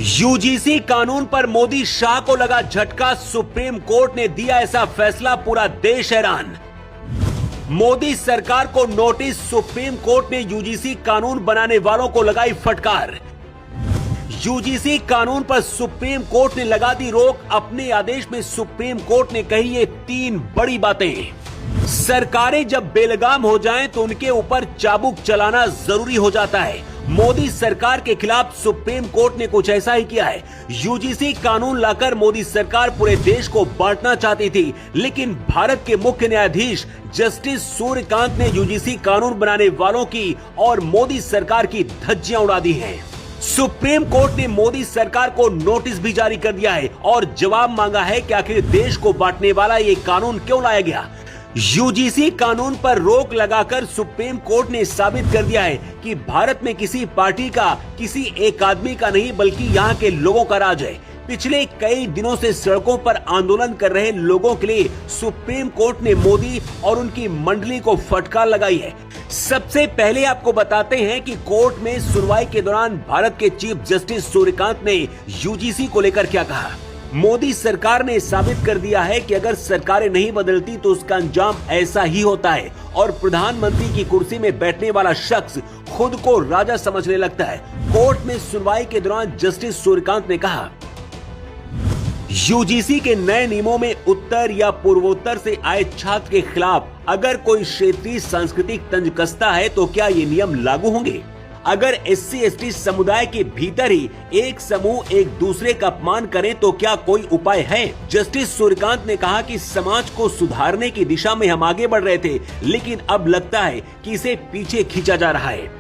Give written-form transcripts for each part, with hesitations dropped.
UGC कानून पर मोदी शाह को लगा झटका, सुप्रीम कोर्ट ने दिया ऐसा फैसला, पूरा देश हैरान। मोदी सरकार को नोटिस, सुप्रीम कोर्ट ने यूजीसी कानून बनाने वालों को लगाई फटकार। यूजीसी कानून पर सुप्रीम कोर्ट ने लगा दी रोक, अपने आदेश में सुप्रीम कोर्ट ने कही ये 3 बड़ी बातें। सरकारें जब बेलगाम हो जाएं तो उनके ऊपर चाबुक चलाना जरूरी हो जाता है। मोदी सरकार के खिलाफ सुप्रीम कोर्ट ने कुछ ऐसा ही किया है। यूजीसी कानून लाकर मोदी सरकार पूरे देश को बांटना चाहती थी, लेकिन भारत के मुख्य न्यायाधीश जस्टिस सूर्यकांत ने यूजीसी कानून बनाने वालों की और मोदी सरकार की धज्जियां उड़ा दी हैं। सुप्रीम कोर्ट ने मोदी सरकार को नोटिस भी जारी कर दिया है और जवाब मांगा है कि आखिर देश को बांटने वाला ये कानून क्यों लाया गया। यूजीसी कानून पर रोक लगाकर सुप्रीम कोर्ट ने साबित कर दिया है कि भारत में किसी पार्टी का, किसी एक आदमी का नहीं, बल्कि यहाँ के लोगों का राज है। पिछले कई दिनों से सड़कों पर आंदोलन कर रहे लोगों के लिए सुप्रीम कोर्ट ने मोदी और उनकी मंडली को फटकार लगाई है। सबसे पहले आपको बताते हैं कि कोर्ट में सुनवाई के दौरान भारत के चीफ जस्टिस सूर्यकांत ने यूजीसी को लेकर क्या कहा। मोदी सरकार ने साबित कर दिया है कि अगर सरकारें नहीं बदलती तो उसका अंजाम ऐसा ही होता है और प्रधानमंत्री की कुर्सी में बैठने वाला शख्स खुद को राजा समझने लगता है। कोर्ट में सुनवाई के दौरान जस्टिस सूर्यकांत ने कहा, यूजीसी के नए नियमों में उत्तर या पूर्वोत्तर से आए छात्र के खिलाफ अगर कोई क्षेत्रीय सांस्कृतिक तंज कसता है तो क्या ये नियम लागू होंगे? अगर SC/ST समुदाय के भीतर ही एक समूह एक दूसरे का अपमान करे तो क्या कोई उपाय है? जस्टिस सूर्यकांत ने कहा कि समाज को सुधारने की दिशा में हम आगे बढ़ रहे थे, लेकिन अब लगता है कि इसे पीछे खींचा जा रहा है।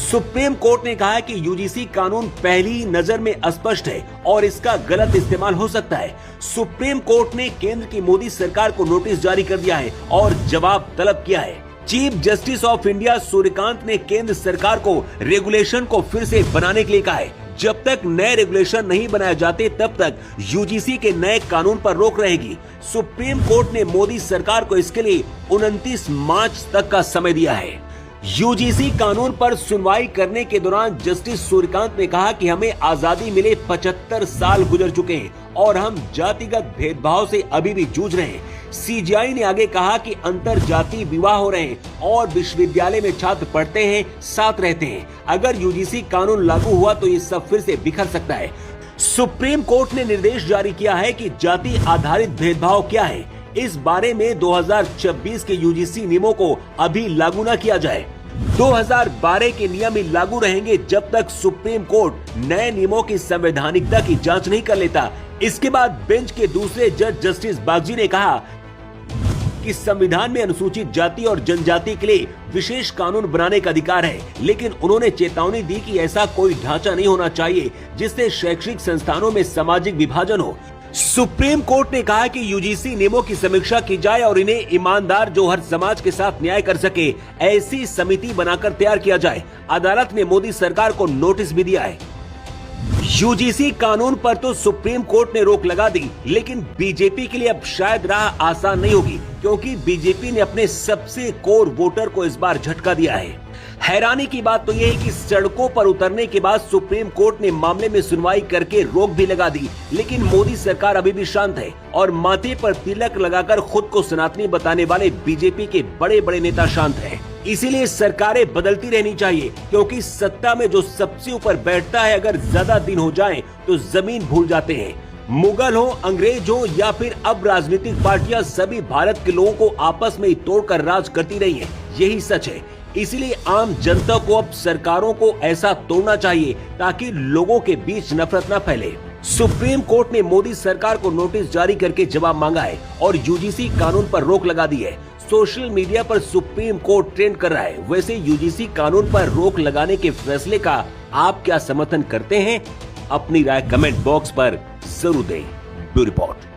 सुप्रीम कोर्ट ने कहा कि यूजीसी कानून पहली नजर में अस्पष्ट है और इसका गलत इस्तेमाल हो सकता है। सुप्रीम कोर्ट ने केंद्र की मोदी सरकार को नोटिस जारी कर दिया है और जवाब तलब किया है। Chief justice of India Suryakant ने केंद्र सरकार को रेगुलेशन को फिर से बनाने के लिए कहा है। जब तक नए रेगुलेशन नहीं बनाए जाते तब तक यूजीसी के नए कानून पर रोक रहेगी। सुप्रीम कोर्ट ने मोदी सरकार को इसके लिए 29 मार्च तक का समय दिया है। यूजीसी कानून पर सुनवाई करने के दौरान जस्टिस सूर्यकांत ने कहा कि हमें आजादी मिले 75 साल गुजर चुके हैं और हम जातिगत भेदभाव से अभी भी जूझ रहे हैं। सीजेआई ने आगे कहा कि अंतर जाति विवाह हो रहे हैं और विश्वविद्यालय में छात्र पढ़ते हैं, साथ रहते हैं। अगर यूजीसी कानून लागू हुआ तो ये सब फिर से बिखर सकता है। सुप्रीम कोर्ट ने निर्देश जारी किया है कि जाति आधारित भेदभाव क्या है, इस बारे में 2026 के यूजीसी नियमों को अभी लागू न किया जाए। 2012 के नियम ही लागू रहेंगे जब तक सुप्रीम कोर्ट नए नियमों की संवैधानिकता की जांच नहीं कर लेता। इसके बाद बेंच के दूसरे जज जस्टिस बागजी ने कहा कि संविधान में अनुसूचित जाति और जनजाति के लिए विशेष कानून बनाने का अधिकार है, लेकिन उन्होंने चेतावनी दी कि ऐसा कोई ढांचा नहीं होना चाहिए जिससे शैक्षिक संस्थानों में सामाजिक विभाजन हो। सुप्रीम कोर्ट ने कहा कि यूजीसी नियमों की समीक्षा की जाए और इन्हें ईमानदार, जो हर समाज के साथ न्याय कर सके, ऐसी समिति बनाकर तैयार किया जाए। अदालत ने मोदी सरकार को नोटिस भी दिया है। यूजीसी कानून पर तो सुप्रीम कोर्ट ने रोक लगा दी, लेकिन बीजेपी के लिए अब शायद राह आसान नहीं होगी, क्योंकि बीजेपी ने अपने सबसे कोर वोटर को इस बार झटका दिया है। हैरानी की बात तो यह है कि सड़कों पर उतरने के बाद सुप्रीम कोर्ट ने मामले में सुनवाई करके रोक भी लगा दी, लेकिन मोदी सरकार अभी भी शांत है और माथे पर तिलक लगाकर खुद को सनातनी बताने वाले बीजेपी के बड़े बड़े नेता शांत हैं। इसीलिए सरकारें बदलती रहनी चाहिए, क्योंकि सत्ता में जो सबसे ऊपर बैठता है अगर ज्यादा दिन हो जाए तो जमीन भूल जाते हैं। मुगल हो, अंग्रेज हो या फिर अब राजनीतिक पार्टियां, सभी भारत के लोगों को आपस में ही तोड़कर राज करती रही है, यही सच है। इसलिए आम जनता को अब सरकारों को ऐसा तोड़ना चाहिए ताकि लोगों के बीच नफरत न फैले। सुप्रीम कोर्ट ने मोदी सरकार को नोटिस जारी करके जवाब मांगा है और यूजीसी कानून पर रोक लगा दी है। सोशल मीडिया पर सुप्रीम कोर्ट ट्रेंड कर रहा है। वैसे यूजीसी कानून पर रोक लगाने के फैसले का आप क्या समर्थन करते हैं? अपनी राय कमेंट बॉक्स पर जरूर दें। Bureau report.